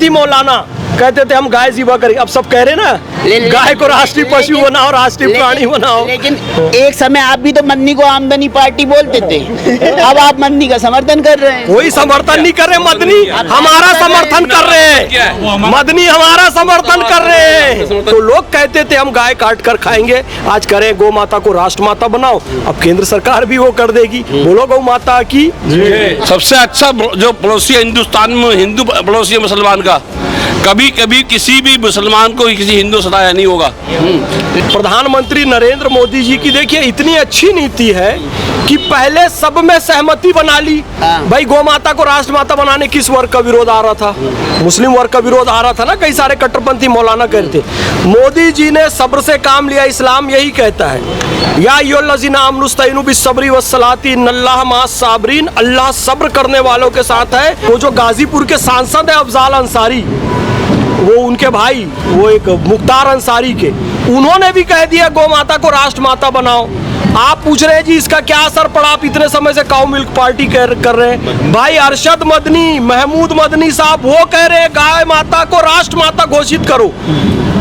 कट्टरपंथी मौलाना कहते थे हम गाय ज़िबा करेंगे, अब सब कह रहे ना गाय को राष्ट्रीय पशु बनाओ, राष्ट्रीय प्राणी बनाओ। लेकिन एक समय आप भी तो मदनी को आमदनी पार्टी बोलते थे, अब आप मदनी का समर्थन कर रहे हैं। कोई समर्थन नहीं कर रहे, मदनी हमारा समर्थन कर रहे हैं, मदनी हमारा समर्थन कर रहे हैं। तो लोग कहते थे हम गाय काट कर खाएंगे, आज करें गौ माता को राष्ट्र माता बनाओ, अब केंद्र सरकार भी वो कर देगी। बोलो गौ माता की। सबसे अच्छा जो पड़ोसी है हिंदुस्तान में, हिंदू पड़ोसी है मुसलमान का, कभी कभी किसी भी मुसलमान को किसी हिंदू सताया नहीं होगा। प्रधानमंत्री नरेंद्र मोदी जी की देखिए इतनी अच्छी नीति है कि पहले सब में सहमति बना ली। भाई गौ माता को राष्ट्र माता बनाने किस वर्ग का विरोध आ रहा था? मुस्लिम वर्ग का विरोध आ रहा था ना, कई सारे कट्टरपंथी मौलाना कहते। मोदी जी ने सब्र से काम लिया, इस्लाम यही कहता है या अय्युहल्लज़ीना आमनुस्तईनु बिस्सब्रि वस्सलाति इन्नल्लाह मअस साबिरीन, अल्लाह सब्र करने वालों के साथ है। वो जो गाजीपुर के सांसद है अफजाल अंसारी, वो उनके भाई वो एक मुख्तार अंसारी के, उन्होंने भी कह दिया गौ माता को राष्ट्र माता बनाओ। आप पूछ रहे हैं जी इसका क्या असर पड़ा? आप इतने समय से काऊ मिल्क पार्टी कर रहे हैं। भाई अरशद मदनी, महमूद मदनी साहब वो कह रहे हैं गाय माता को राष्ट्र माता घोषित करो।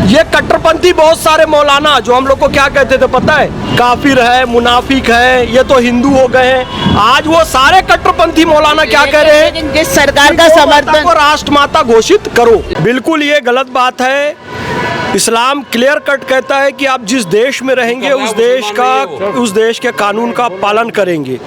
ये कट्टरपंथी बहुत सारे मौलाना जो हम लोग को क्या कहते थे पता है? काफिर है, मुनाफिक है, ये तो हिंदू हो गए हैं। आज वो सारे कट्टरपंथी मौलाना क्या कह रहे हैं? जिस सरकार का समर्थन को राष्ट्र माता घोषित करो। बिल्कुल ये गलत बात है। इस्लाम क्लियर कट कहता है कि आप जिस देश में रहेंगे उस देश के कानून का पालन करेंगे।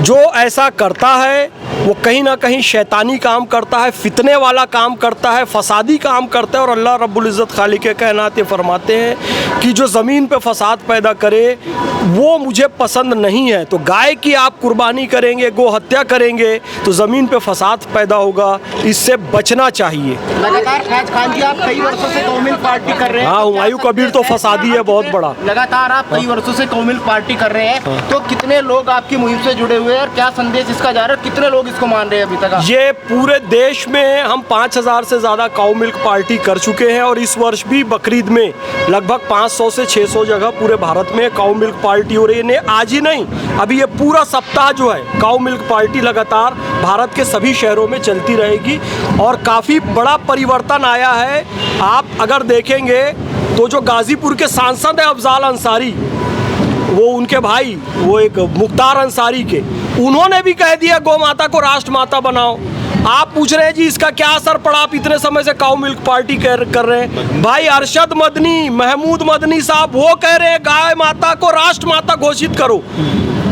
जो ऐसा करता है वो कहीं ना कहीं शैतानी काम करता है, फितने वाला काम करता है, फसादी काम करता है। और अल्लाह रब्बुल इज़्ज़त खालिक के कहनाते फरमाते हैं कि जो ज़मीन पे फसाद पैदा करे वो मुझे पसंद नहीं है। तो गाय की आप कुर्बानी करेंगे, गो हत्या करेंगे तो ज़मीन पे फसाद पैदा होगा, इससे बचना चाहिए। लगातार फैज खान जी आप कई वर्षों से कौमिल पार्टी कर रहे हैं। हाँ, हुमायूं कबीर तो फसादी है बहुत बड़ा। लगातार आप कई वर्षों से कौमिल पार्टी कर रहे हैं, तो कितने लोग आपकी मुहिम से जुड़े हुए हैं और क्या संदेश इसका जा रहा है? कितने लोग इसको मान रहे हैं अभी तक? ये पूरे देश में हम 5000 से ज़्यादा काऊ मिल्क पार्टी कर चुके हैं और इस वर्ष भी बकरीद में लगभग 500 से 600 जगह पूरे भारत में काऊ मिल्क पार्टी हो रही है। आज ही नहीं, अभी ये पूरा सप्ताह जो है काऊ मिल्क पार्टी लगातार भारत के सभी शहरों में चलती रहेगी और काफ़ी बड़ा परिवर्तन आया है। आप अगर देखेंगे तो जो गाजीपुर के सांसद हैं अफजाल अंसारी, वो उनके भाई वो एक मुख्तार अंसारी के, उन्होंने भी कह दिया गौ माता को राष्ट्र माता बनाओ। आप पूछ रहे हैं जी इसका क्या असर पड़ा? आप इतने समय से काऊ मिल्क पार्टी कर रहे हैं। भाई अरशद मदनी, महमूद मदनी साहब वो कह रहे हैं गाय माता को राष्ट्र माता घोषित करो।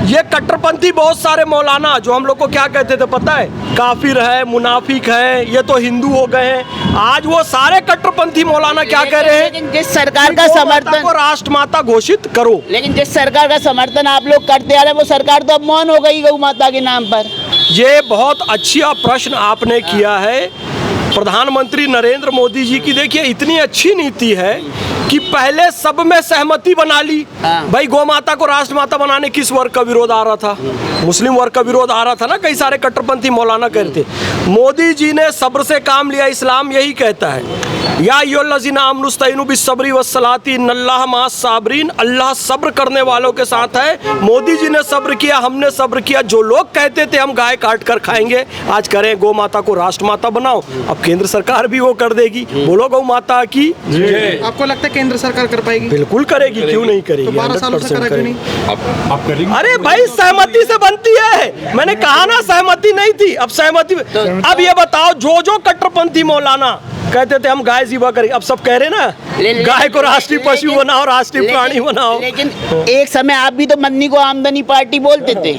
ये कट्टरपंथी बहुत सारे मौलाना जो हम लोग को क्या कहते थे पता है? काफिर है, मुनाफिक है, ये तो हिंदू हो गए हैं। आज वो सारे कट्टरपंथी मौलाना क्या कह रहे हैं? जिस सरकार का समर्थन को राष्ट्र माता घोषित करो। लेकिन जिस सरकार का समर्थन आप लोग करते आ रहे हैं वो सरकार तो अब मौन हो गई गौ माता के नाम पर। ये बहुत अच्छा प्रश्न आपने किया है। प्रधानमंत्री नरेंद्र मोदी जी की देखिए इतनी अच्छी नीति है कि पहले सब में सहमति बना ली। भाई गौ माता को राष्ट्र माता बनाने किस वर्ग का विरोध आ रहा था? मुस्लिम वर्ग का विरोध आ रहा था ना, कई सारे कट्टरपंथी मौलाना कहते। मोदी जी ने सब्र से काम लिया, इस्लाम यही कहता है या अय्युहल्लज़ीना आमनुस्तईनु बिस्सब्रि वस्सलाति इन्नल्लाह मअस साबिरीन, अल्लाह सब्र करने वालों के साथ है। मोदी जी ने सब्र किया, हमने सब्र किया। जो लोग कहते थे हम गाय काट कर खाएंगे, आज करें गौ माता को राष्ट्र माता बनाओ, अब केंद्र सरकार भी वो कर देगी। बोलो गौ माता की। आपको लगता है केंद्र सरकार कर पाएगी? बिल्कुल करेगी, क्यों नहीं करेगी? 12 सालों से करा क्यों नहीं? आप करेंगे? अरे भाई सहमति से बनती है, मैंने कहा ना सहमति नहीं थी, अब सहमति। अब ये बताओ जो कट्टरपंथी मौलाना कहते थे हम गाय ज़िबा करेंगे, अब सब कह रहे ना गाय को राष्ट्रीय पशु बनाओ, राष्ट्रीय प्राणी बनाओ। लेकिन एक समय आप भी तो मदनी को आमदनी पार्टी बोलते थे,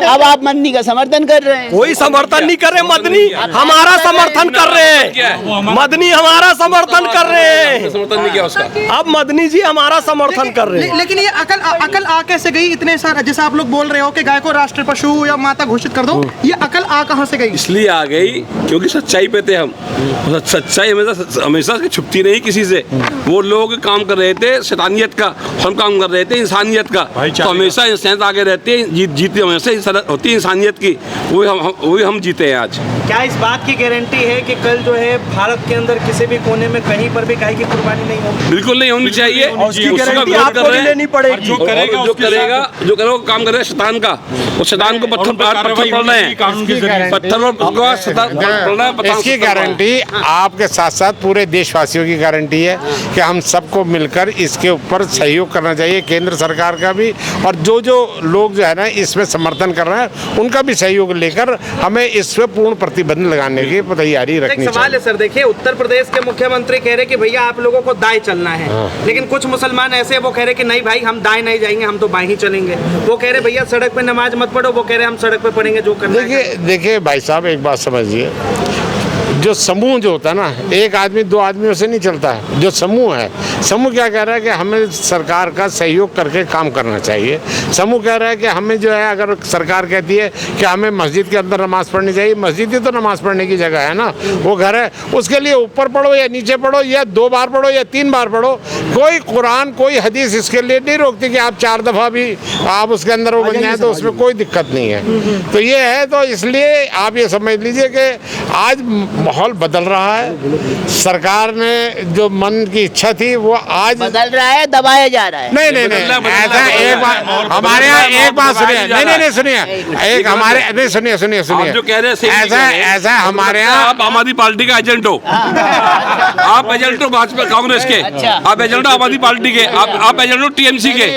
अब आप मदनी का समर्थन कर रहे हैं। कोई समर्थन नहीं कर रहे, मदनी हमारा समर्थन कर रहे हैं। मदनी हमारा समर्थन कर रहे हैं। समर्थन नहीं किया उसका। अब मदनी जी हमारा समर्थन कर रहे हैं। लेकिन ये अकल आ कैसे गई? इतने सारे जैसे आप लोग बोल रहे हो कि गाय को राष्ट्रीय पशु या माता घोषित कर दो, ये अकल आ कहाँ से गई? इसलिए आ गई क्योंकि सच्चाई पे थे हम। सच्चाई हमेशा छुपती नहीं किसी से। वो लोग काम कर रहे थे शैतानियत का, हम काम कर रहे थे इंसानियत का। तो हमेशा इंसानियत आगे रहते हैं, जीती हमेशा होती है इंसानियत की, वही हम जीते हैं आज। क्या इस बात की गारंटी है कि कल जो है भारत के अंदर किसी भी कोने में कहीं पर भी गाय की कुर्बानी नहीं होगी? बिल्कुल नहीं होनी चाहिए। उसकी गारंटी आपको भी लेनी पड़ेगी। जो करेगा काम करेगा शैतान का, वो शैतान को पत्थर पड़ना है, पत्थर इसकी गारंटी आपके साथ साथ पूरे देशवासियों की गारंटी है कि हम सबको मिलकर इसके ऊपर सहयोग करना चाहिए, केंद्र सरकार का भी, और जो जो लोग जो है ना इसमें समर्थन कर रहे हैं उनका भी सहयोग लेकर हमें इस पर पूर्ण प्रतिबंध लगाने की तैयारी एक रखनी सवाल चाहिए। है सर, देखिए उत्तर प्रदेश के मुख्यमंत्री कह रहे कि भैया आप लोगों को दाएं चलना है, लेकिन कुछ मुसलमान ऐसे वो कह रहे कि नहीं भाई हम दाएं नहीं जाएंगे, हम तो बाएं ही चलेंगे। वो कह रहे भैया सड़क पे नमाज मत पढ़ो, वो कह रहे हम सड़क पे पढ़ेंगे जो करना है। देखिए भाई साहब, एक बात समझिए, जो समूह जो होता है ना, एक आदमी दो आदमियों से नहीं चलता है। जो समूह है, समूह क्या कह रहा है कि हमें सरकार का सहयोग करके काम करना चाहिए। समूह कह रहा है कि हमें जो है, अगर सरकार कहती है कि हमें मस्जिद के अंदर नमाज़ पढ़नी चाहिए, मस्जिद ही तो नमाज़ पढ़ने की जगह है ना, वो घर है, उसके लिए ऊपर पढ़ो या नीचे पढ़ो या 2 बार पढ़ो या 3 बार पढ़ो, कोई कुरान कोई हदीस इसके लिए नहीं रोकती कि आप 4 दफ़ा भी आप उसके अंदर वो बन जाए, तो उसमें कोई दिक्कत नहीं है। तो ये है, तो इसलिए आप ये समझ लीजिए कि आज माहौल बदल रहा है। सरकार ने जो मन की इच्छा थी वो आज बदल रहा है, दबाया जा रहा है। नहीं, ऐसा एक बात हमारे यहाँ, एक बात सुनिए, नहीं सुनिए, एक हमारे नहीं, सुनिए आप जो कह रहे हैं सही नहीं कह रहे हैं। ऐसा हमारे यहाँ, आप आम आदमी पार्टी का एजेंट हो, आप एजेंट हो भाजपा कांग्रेस के, आप एजेंट हो आम आदमी पार्टी के, आप एजेंट हो टीएमसी के,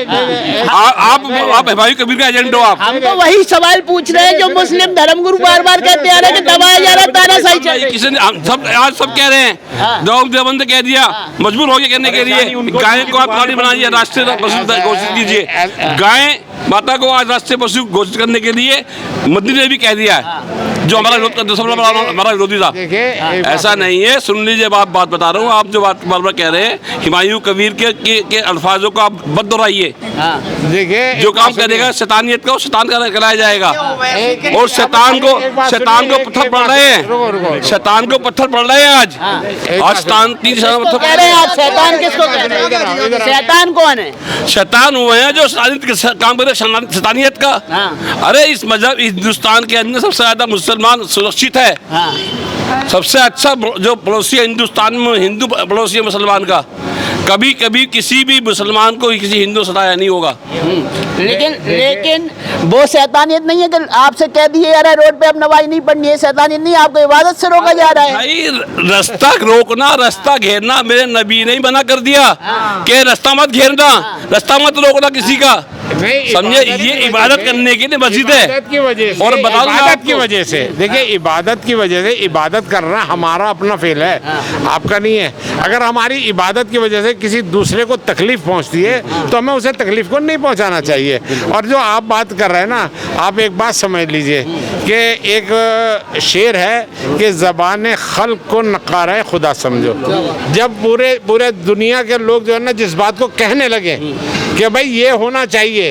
आप भाई कबीर का एजेंट हो आप। हम तो वही सवाल पूछ रहे हैं जो मुस्लिम धर्मगुरु बार बार कहते आ रहे हैं कि दबाया जा रहा है, तानाशाही चल रही है। किसी ने सब आज सब कह रहे हैं, देवबंद कह दिया, मजबूर हो गए कहने के लिए गाय को आप प्राणी बनाइए, राष्ट्रीय पशु घोषित कीजिए। गाय माता को आज राष्ट्रीय पशु घोषित करने के लिए मोदी ने भी कह दिया है, जो हमारा विरोध करते, सबसे बड़ा हमारा विरोधी था। ऐसा नहीं है, सुन लीजिए, बात बता रहा हूँ, आप जो बात बार बार कह रहे हैं, हुमायूं कबीर के अल्फाजों को आप मत दोहराइए। देखिए, जो काम करेगा शैतानियत का, शैतान का कराया जाएगा। और शैतान को पत्थर पड़ रहे हैं, शैतान को पत्थर पड़ रहे हैं आज शैतान 3 साल पत्थर कह रहे हैं आप, शैतान किसको कह रहे हैं? शैतान कौन है? शैतान हुए हैं जो काम करे शैतानियत का। अरे इस मजहब, इस हिंदुस्तान के अंदर सबसे ज्यादा मुसलमान सुरक्षित है। सबसे अच्छा जो पड़ोसी है हिंदुस्तान में, हिंदू पड़ोसी है मुसलमान का। कभी कभी किसी भी मुसलमान को किसी हिंदू सताया नहीं होगा। लेकिन वो शैतानियत नहीं है कि आपसे कह दिए यार रोड पे अब नमाज नहीं पढ़नी है, शैतानियत नहीं, आपको इबादत से रोका जा रहा है। भाई रास्ता रोकना, रास्ता घेरना मेरे नबी ने मना कर दिया कि रास्ता मत घेरना, रास्ता मत रोकना किसी का। समझे, ये इबादत करने के लिए मस्जिद है। इबादत की वजह से, और बताओ इबादत की वजह से, देखिए इबादत की वजह से, इबादत करना हमारा अपना फेल है, आपका नहीं है। अगर हमारी इबादत की वजह से किसी दूसरे को तकलीफ पहुंचती है तो हमें उसे तकलीफ को नहीं पहुंचाना चाहिए। और जो आप बात कर रहे हैं ना, आप एक बात समझ लीजिए कि एक शेर है कि ज़बान खल्क को नकारा खुदा समझो। जब पूरे दुनिया के लोग जो है ना जिस बात को कहने लगे कि भाई ये होना चाहिए,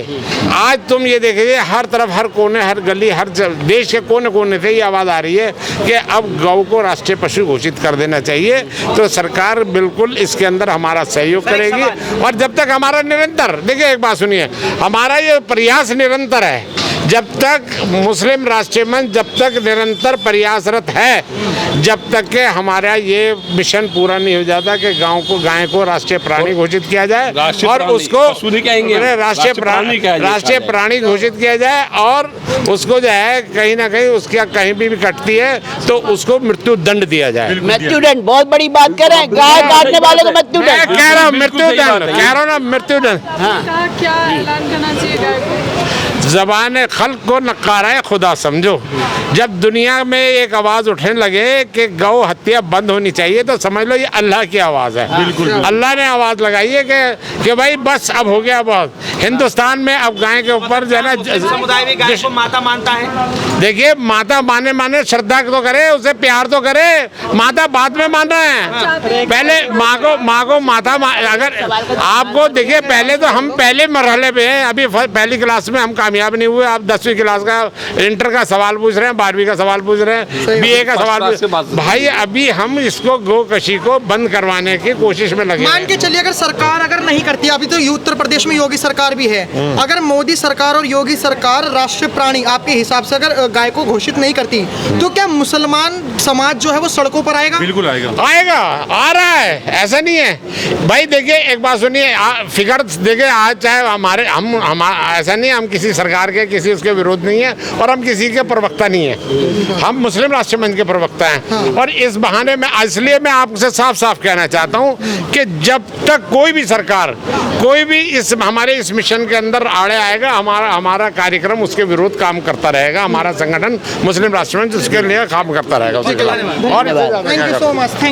आज तुम ये देखिए हर तरफ, हर कोने, हर गली, हर देश के कोने कोने से ये आवाज़ आ रही है कि अब गौ को राष्ट्रीय पशु घोषित कर देना चाहिए। तो सरकार बिल्कुल इसके अंदर हमारा सहयोग करेगी। और जब तक हमारा निरंतर, देखिए एक बात सुनिए, हमारा ये प्रयास निरंतर है, जब तक मुस्लिम राष्ट्रीय मंच जब तक निरंतर प्रयासरत है, जब तक के हमारा ये मिशन पूरा नहीं हो जाता कि गाय को राष्ट्रीय प्राणी घोषित किया जाए और उसको राष्ट्रीय प्राणी घोषित किया जाए, और उसको जो है कहीं ना कहीं उसका कहीं भी कटती है तो उसको मृत्यु दंड दिया जाए। मृत्यु दंड बहुत बड़ी बात कर रहे हैं, गाय काटने वाले को मृत्यु दंड कह रहा हूँ, मृत्यु दंड कह रहा हूँ ना, मृत्यु दंड। क्या ऐलान करना चाहिए गाय को? ज़बान खल्क को नकारा खुदा समझो। जब दुनिया में एक आवाज़ उठने लगे कि गौ हत्या बंद होनी चाहिए, तो समझ लो ये अल्लाह की आवाज़ है। बिल्कुल, अल्लाह ने आवाज़ लगाई है कि भाई बस अब हो गया बहुत। हिंदुस्तान में अब गाय के ऊपर जो है ना, समुदाय भी गाय को माता मानता है। देखिए माता माने श्रद्धा तो करे, उसे प्यार तो करे, माता बाद में मान रहे हैं, पहले माँ को माता अगर आपको देखिए, पहले तो हम पहले मरहले पे हैं, अभी पहली क्लास में हम कामयाब नहीं हुए, आप 10वीं क्लास का इंटर का सवाल पूछ रहे हैं, 12वीं का सवाल पूछ रहे हैं, BA का सवाल पूछ रहे हैं। भाई अभी हम इसको गोकशी को बंद करवाने की कोशिश में लगे। मान के चलिए अगर सरकार अगर नहीं करती, अभी तो उत्तर प्रदेश में योगी सरकार भी है, अगर मोदी सरकार और योगी सरकार राष्ट्रीय प्राणी आपके हिसाब से अगर गाय को घोषित नहीं करती, तो क्या मुसलमान समाज जो है वो सड़कों पर आएगा? बिल्कुल आएगा, आ रहा है, ऐसा नहीं है। भाई देखिए एक बात सुनिए, फिगर देखिए आज चाहे हम ऐसा नहीं हम किसी सरकार के किसी उसके विरोध नहीं है और हम किसी के प्रवक्ता नहीं है। हम मुस्लिम राष्ट्र मंच के प्रवक्ता हैं और इस बहाने में इसलिए मैं आपसे साफ साफ कहना चाहता हूं कि जब तक कोई भी सरकार कोई भी इस हमारे इस मिशन के अंदर आड़े आएगा, हमारा कार्यक्रम उसके विरोध काम करता रहेगा। हमारा संगठन मुस्लिम राष्ट्र मंच उसके लिए काम करता रहेगा उसके खिलाफ। और thank you so much. Thank